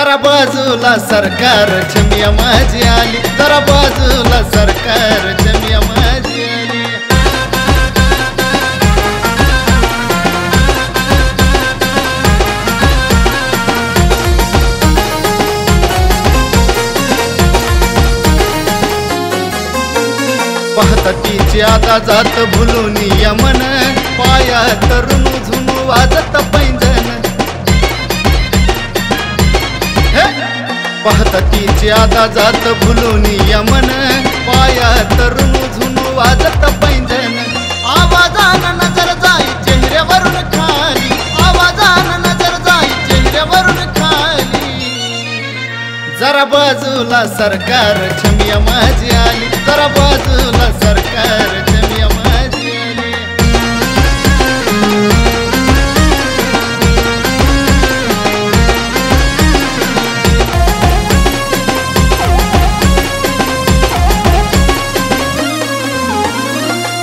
जरा बाजूला सरकार छमिया माझी आली, जरा बाजूला सरकार छमिया माझी आली। पाहता तिची आता जात भुलून यमन, पायात रुणू झुणू वाजत पैंजण। पाहता तिची आता जात भुलून यमन, पायात रुणू झुणू वाजत पैंजण। आवाजान नजर जाई चेहऱ्यावरून खाली, आवाजान नजर जाई चेहऱ्यावरून खाली। जरा बाजूला सरकार छमिया माझी आली, जरा बाजूला सरकार छमिया माझी आली।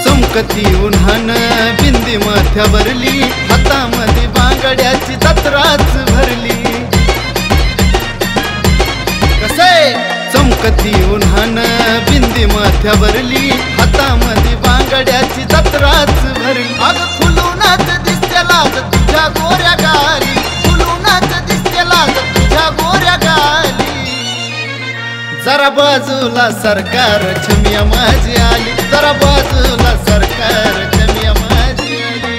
चमकती उन्हान बिंदी माथ्यावरली, हातामध्ये बांगड्याची जत्राच भरली। चमकती उन्हान बिंदी माथ्यावरली, हातामध्ये बांगड्याची जत्राच भरली। अग फुलूनच दिसते लाज तुझ्या गोऱ्या गाली, फुलूनच दिसते लाज तुझ्या गोऱ्या गाली। जरा बाजूला सरकार छमिया माझी आली, जरा बाजूला सरकार छमिया माझी आली।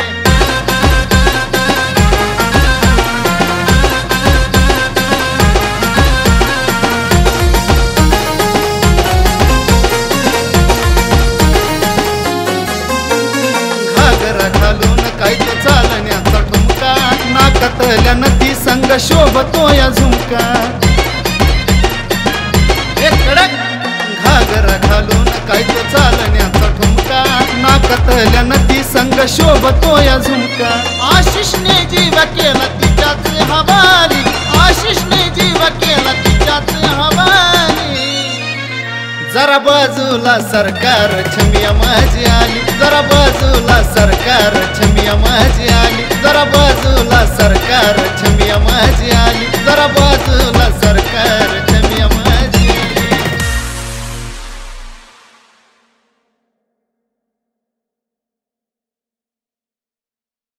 घालून कायत चालण्याचा ठुमका, नाकातल्या नदी संग शोभतो या झुमका। घागरा घालून कायत चालण्याचा ठुमका, नाकातल्या नदी संग शोभतो या झुमका। आशिषने जीव केला तिच्याच हवाली, आशिषने जीव केला तिच्याच हवाली। जरा बाजूला सरकार छमिया माझी आली, जरा बाजूला सरकार छमिया माझी आली, जरा बाजूला सरकार छमिया माझी आली, जरा बाजूला सरकार